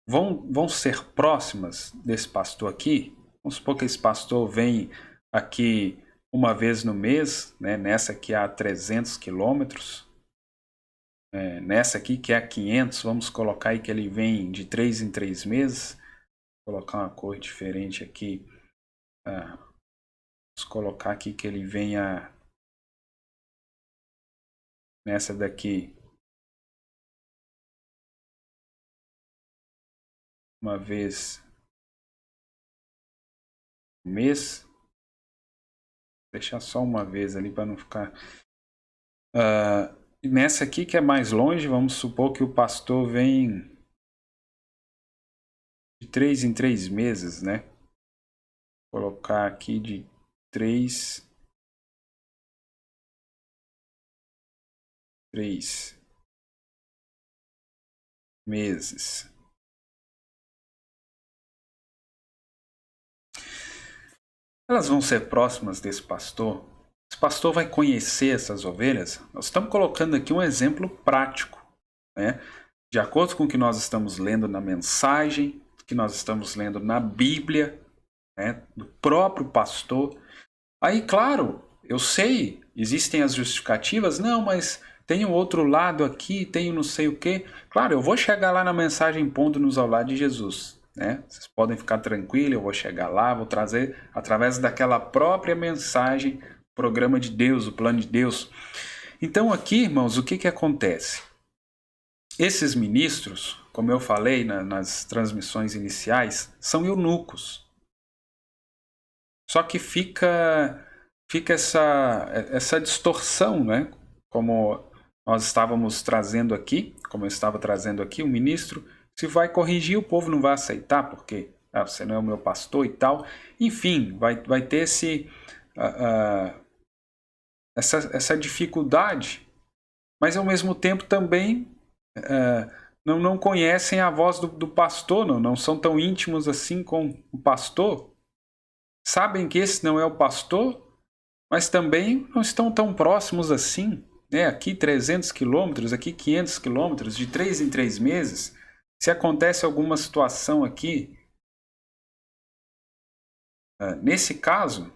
vão ser próximas desse pastor aqui? Vamos supor que esse pastor vem aqui uma vez no mês, né? Nessa aqui há 300 quilômetros. Nessa aqui que é a 500, vamos colocar aí que ele vem de 3 em 3 meses. Vou colocar uma cor diferente aqui. Vamos colocar aqui que ele venha nessa daqui uma vez no mês. Vou deixar só uma vez ali para não ficar... nessa aqui que é mais longe, vamos supor que o pastor vem de 3 em 3 meses, né? Vou colocar aqui de 3 meses. Elas vão ser próximas desse pastor. Esse pastor vai conhecer essas ovelhas. Nós estamos colocando aqui um exemplo prático, né? De acordo com o que nós estamos lendo na mensagem, que nós estamos lendo na Bíblia, né? Do próprio pastor. Aí, claro, eu sei, existem as justificativas. Não, mas tem o outro lado aqui, tem não sei o quê. Claro, eu vou chegar lá na mensagem pondo-nos ao lado de Jesus. Né? Vocês podem ficar tranquilos, eu vou chegar lá, vou trazer através daquela própria mensagem, o programa de Deus, o plano de Deus. Então aqui, irmãos, o que acontece? Esses ministros, como eu falei nas transmissões iniciais, são eunucos. Só que fica essa distorção, né? Como nós estávamos trazendo aqui, como eu estava trazendo aqui, o ministro, se vai corrigir, o povo não vai aceitar, porque você não é o meu pastor e tal. Enfim, vai ter essa dificuldade, mas ao mesmo tempo também não conhecem a voz do pastor, não são tão íntimos assim com o pastor. Sabem que esse não é o pastor, mas também não estão tão próximos assim. Né? Aqui 300 quilômetros, aqui 500 quilômetros, de 3 em 3 meses. Se acontece alguma situação aqui, nesse caso,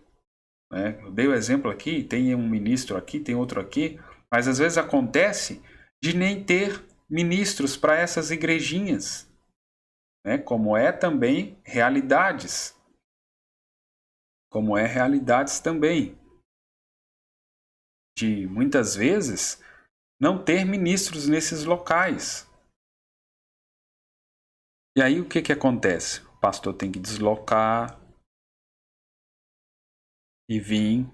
né, eu dei o exemplo aqui, tem um ministro aqui, tem outro aqui, Mas às vezes acontece de nem ter ministros para essas igrejinhas, né? Como é também realidades. Como é realidades também. De muitas vezes não ter ministros nesses locais. E aí o que acontece? O pastor tem que deslocar e vir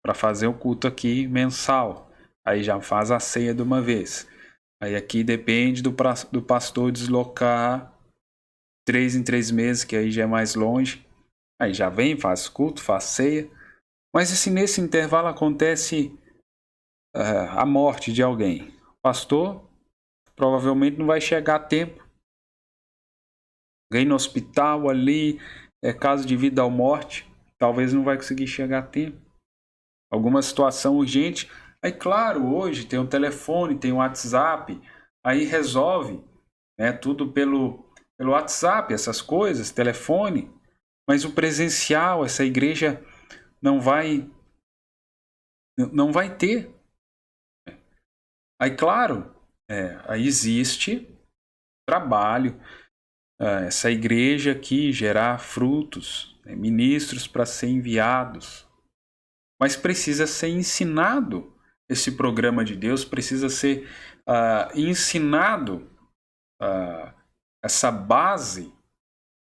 para fazer o culto aqui mensal. Aí já faz a ceia de uma vez. Aí aqui depende do pastor deslocar 3 em 3 meses, que aí já é mais longe. Aí já vem, faz culto, faz ceia. Mas se nesse intervalo acontece a morte de alguém, o pastor provavelmente não vai chegar a tempo. Alguém no hospital ali, caso de vida ou morte, talvez não vai conseguir chegar a tempo. Alguma situação urgente. Aí, claro, hoje tem um telefone, tem um WhatsApp, aí resolve, né, tudo pelo WhatsApp, essas coisas, telefone. Mas o presencial, essa igreja não vai ter. Aí, claro, aí existe trabalho, essa igreja aqui gerar frutos, ministros para ser enviados. Mas precisa ser ensinado esse programa de Deus, precisa ser ensinado essa base.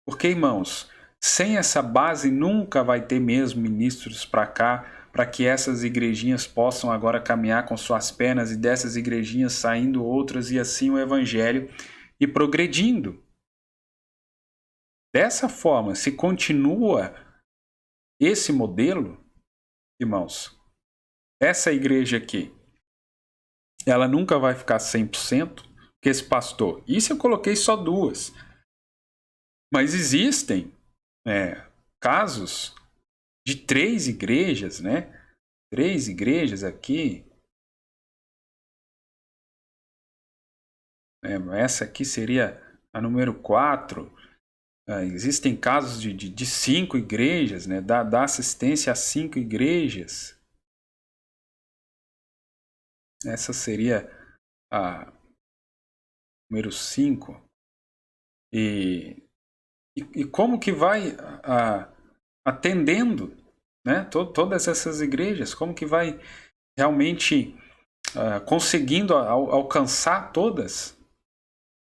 Porque, irmãos, sem essa base nunca vai ter mesmo ministros para cá, para que essas igrejinhas possam agora caminhar com suas pernas e dessas igrejinhas saindo outras e assim o evangelho e progredindo. Dessa forma, se continua esse modelo, irmãos, essa igreja aqui, ela nunca vai ficar 100%, que esse pastor, isso eu coloquei só 2, mas existem casos de 3 igrejas, né? 3 igrejas aqui. Essa aqui seria a número 4. Existem casos de 5 igrejas, né? Da assistência a 5 igrejas. Essa seria a número 5. E como que vai atendendo, né? Todas essas igrejas, como que vai realmente conseguindo alcançar todas?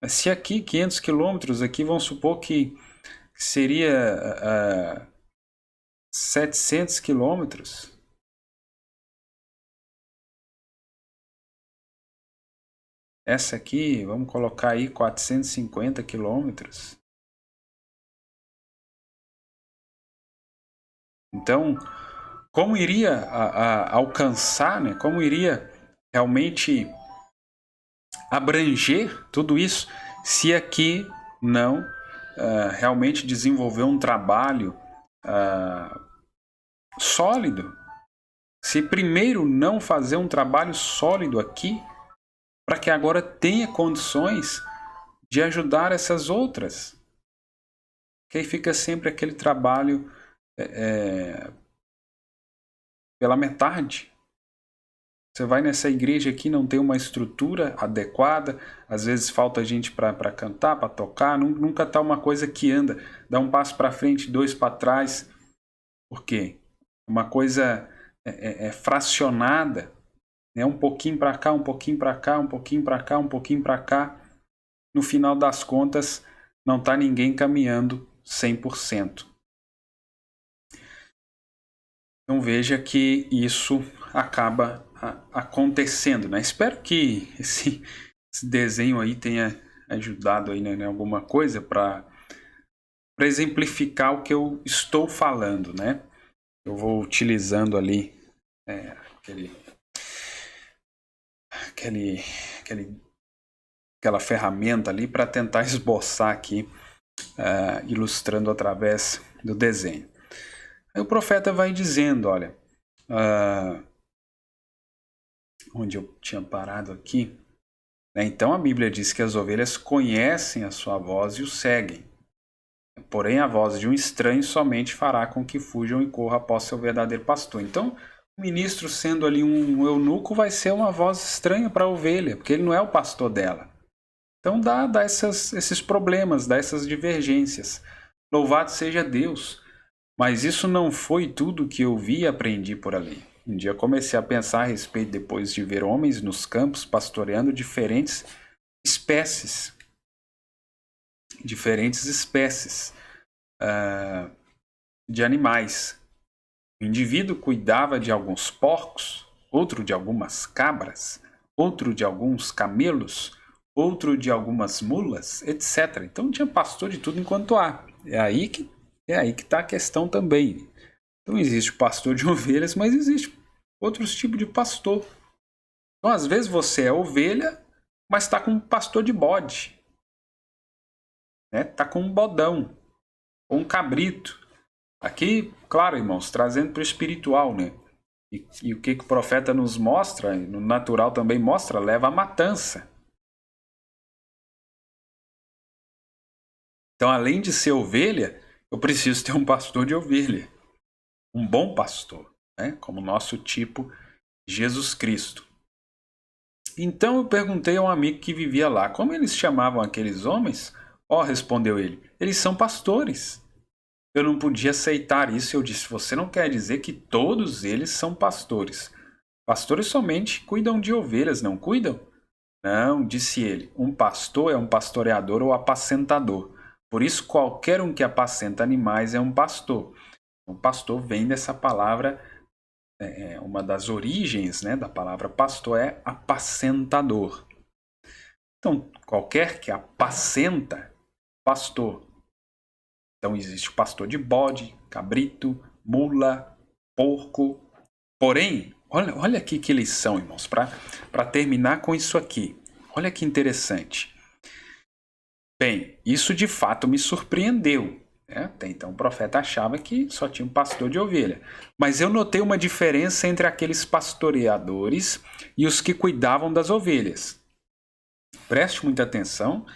Se aqui 500 quilômetros, aqui vamos supor que seria 700 quilômetros. Essa aqui, vamos colocar aí 450 quilômetros. Então, como iria alcançar, né? Como iria realmente abranger tudo isso se aqui não realmente desenvolver um trabalho sólido? Se primeiro não fazer um trabalho sólido aqui, para que agora tenha condições de ajudar essas outras. Que aí fica sempre aquele trabalho pela metade. Você vai nessa igreja aqui, não tem uma estrutura adequada, às vezes falta gente para cantar, para tocar, nunca está uma coisa que anda, dá um passo para frente, 2 para trás. Por quê? Uma coisa fracionada, né? Um pouquinho para cá, um pouquinho para cá, um pouquinho para cá, um pouquinho para cá. No final das contas, não está ninguém caminhando 100%. Então veja que isso acaba acontecendo, né? Espero que esse desenho aí tenha ajudado aí, né, em alguma coisa para exemplificar o que eu estou falando, né? Eu vou utilizando ali aquela ferramenta ali para tentar esboçar aqui, ilustrando através do desenho. Aí o profeta vai dizendo, olha, onde eu tinha parado aqui, né? Então a Bíblia diz que as ovelhas conhecem a sua voz e o seguem. Porém, a voz de um estranho somente fará com que fujam e corram após seu verdadeiro pastor. Então, O ministro, sendo ali um eunuco, vai ser uma voz estranha para a ovelha, porque ele não é o pastor dela. Então dá esses problemas, dá essas divergências. Louvado seja Deus. Mas isso não foi tudo que eu vi e aprendi por ali. Um dia comecei a pensar a respeito depois de ver homens nos campos pastoreando diferentes espécies de animais. O indivíduo cuidava de alguns porcos, outro de algumas cabras, outro de alguns camelos, outro de algumas mulas, etc. Então tinha pastor de tudo enquanto há. É aí que está a questão também. Então existe o pastor de ovelhas, mas existe outros tipos de pastor. Então às vezes você é ovelha, mas está com um pastor de bode. Está com um bodão, ou um cabrito. Aqui, claro, irmãos, trazendo para o espiritual, né? E o que o profeta nos mostra, no natural também mostra, leva à matança. Então, além de ser ovelha, eu preciso ter um pastor de ovelha. Um bom pastor, né? Como nosso tipo, Jesus Cristo. Então eu perguntei a um amigo que vivia lá, como eles chamavam aqueles homens? Respondeu ele, eles são pastores. Eu não podia aceitar isso. Eu disse, você não quer dizer que todos eles são pastores. Pastores somente cuidam de ovelhas, não cuidam? Não, disse ele, um pastor é um pastoreador ou apacentador. Por isso, qualquer um que apacenta animais é um pastor. O pastor vem dessa palavra, uma das origens, né, da palavra pastor é apacentador. Então, qualquer que apacenta, pastor. Então existe o pastor de bode, cabrito, mula, porco. Porém, olha aqui que lição, irmãos, para terminar com isso aqui. Olha que interessante. Bem, isso de fato me surpreendeu. Até então o profeta achava que só tinha um pastor de ovelha. Mas eu notei uma diferença entre aqueles pastoreadores e os que cuidavam das ovelhas. Preste muita atenção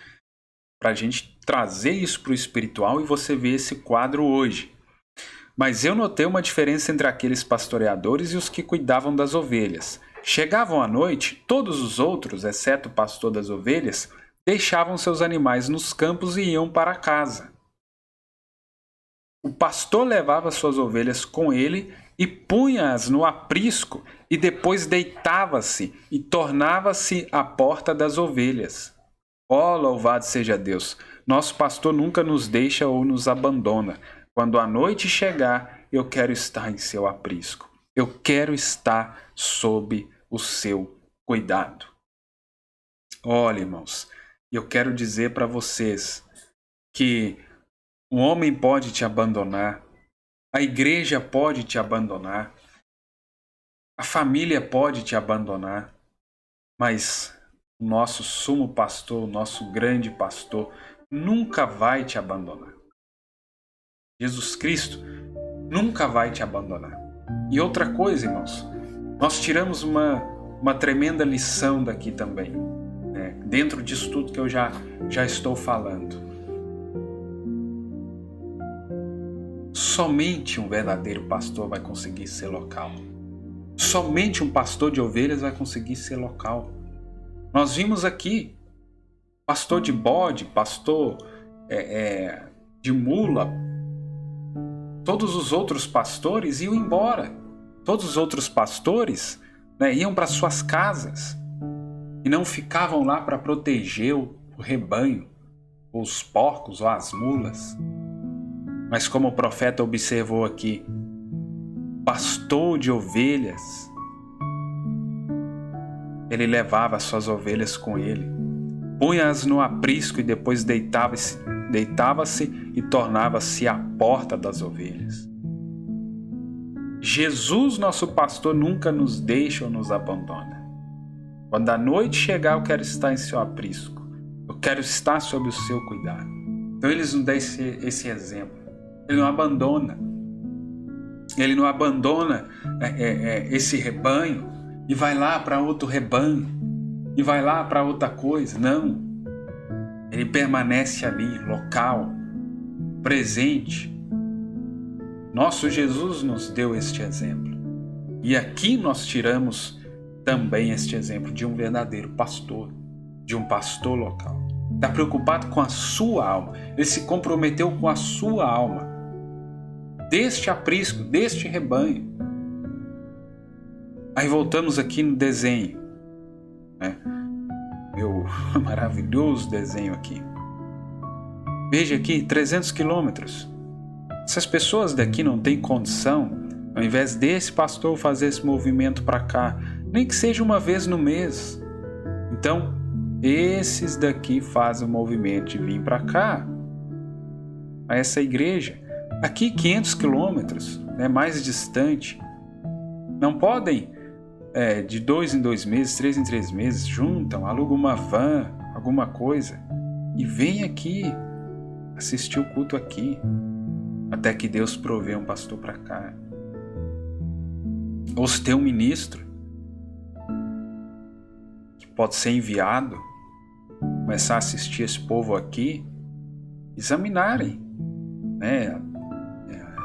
para a gente trazer isso para o espiritual e você ver esse quadro hoje. Mas eu notei uma diferença entre aqueles pastoreadores e os que cuidavam das ovelhas. Chegavam à noite, todos os outros, exceto o pastor das ovelhas, deixavam seus animais nos campos e iam para casa. O pastor levava suas ovelhas com ele e punha-as no aprisco e depois deitava-se e tornava-se à porta das ovelhas. Louvado seja Deus! Nosso pastor nunca nos deixa ou nos abandona. Quando a noite chegar, eu quero estar em seu aprisco. Eu quero estar sob o seu cuidado. Olha, irmãos, eu quero dizer para vocês que um homem pode te abandonar, a igreja pode te abandonar, a família pode te abandonar, mas o nosso sumo pastor, o nosso grande pastor, nunca vai te abandonar. Jesus Cristo nunca vai te abandonar. E outra coisa, irmãos, nós tiramos uma tremenda lição daqui também, né? Dentro disso tudo que eu já estou falando. Somente um verdadeiro pastor vai conseguir ser local. Somente um pastor de ovelhas vai conseguir ser local. Nós vimos aqui pastor de bode, pastor de mula. Todos os outros pastores iam embora. Todos os outros pastores, né, iam para suas casas e não ficavam lá para proteger o rebanho, ou os porcos, ou as mulas. Mas como o profeta observou aqui, pastor de ovelhas, ele levava as suas ovelhas com ele, punha-as no aprisco e depois deitava-se e tornava-se à porta das ovelhas. Jesus, nosso pastor, nunca nos deixa ou nos abandona. Quando a noite chegar, eu quero estar em seu aprisco. Eu quero estar sob o seu cuidado. Então ele nos dá esse exemplo. Ele não abandona. Ele não abandona esse rebanho e vai lá para outro rebanho e vai lá para outra coisa. Não. Ele permanece ali, local, presente. Nosso Jesus nos deu este exemplo. E aqui nós tiramos também este exemplo de um verdadeiro pastor, de um pastor local. Está preocupado com a sua alma. Ele se comprometeu com a sua alma, deste aprisco, deste rebanho. Aí voltamos aqui no desenho, né? Meu maravilhoso desenho aqui. Veja aqui, 300 quilômetros. Se as pessoas daqui não têm condição, ao invés desse pastor fazer esse movimento para cá, nem que seja uma vez no mês, então esses daqui fazem o movimento de vir para cá, a essa igreja. Aqui 500 quilômetros, né, mais distante. Não podem, de 2 em 2 meses, 3 em 3 meses, juntam, alugam uma van, alguma coisa, e vem aqui assistir o culto aqui, até que Deus provê um pastor para cá. Ou se tem um ministro que pode ser enviado, começar a assistir esse povo aqui, examinarem, né?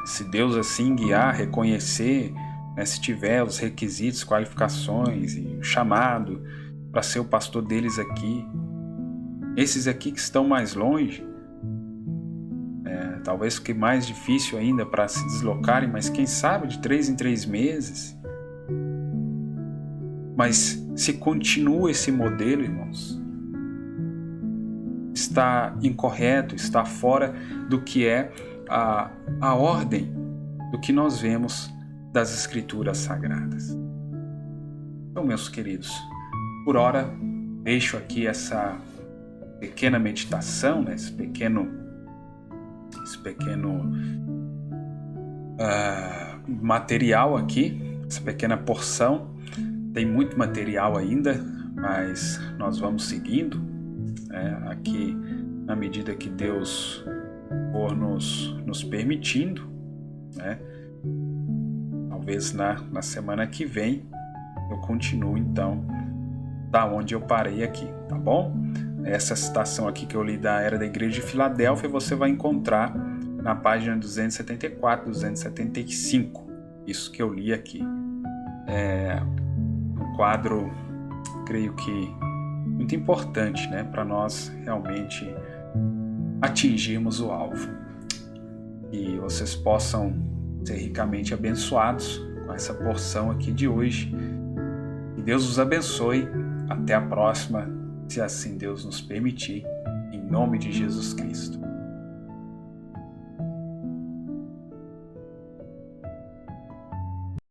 Se Deus assim guiar, reconhecer, né, se tiver os requisitos, qualificações e o chamado para ser o pastor deles aqui. Esses aqui que estão mais longe, talvez fique mais difícil ainda para se deslocarem, mas quem sabe de 3 em 3 meses. Mas se continua esse modelo, irmãos, está incorreto, está fora do que é a ordem do que nós vemos das Escrituras Sagradas. Então, meus queridos, por hora, deixo aqui essa pequena meditação, né, esse pequeno material aqui, essa pequena porção. Tem muito material ainda, mas nós vamos seguindo, aqui na medida que Deus for nos permitindo, né? Talvez na semana que vem eu continuo então da onde eu parei aqui, tá bom? Essa citação aqui que eu li Era da Igreja de Filadélfia você vai encontrar na página 274, 275, isso que eu li aqui. Um quadro, creio que muito importante, né, para nós realmente atingirmos o alvo. E vocês possam ser ricamente abençoados com essa porção aqui de hoje. Que Deus os abençoe. Até a próxima, se assim Deus nos permitir, em nome de Jesus Cristo.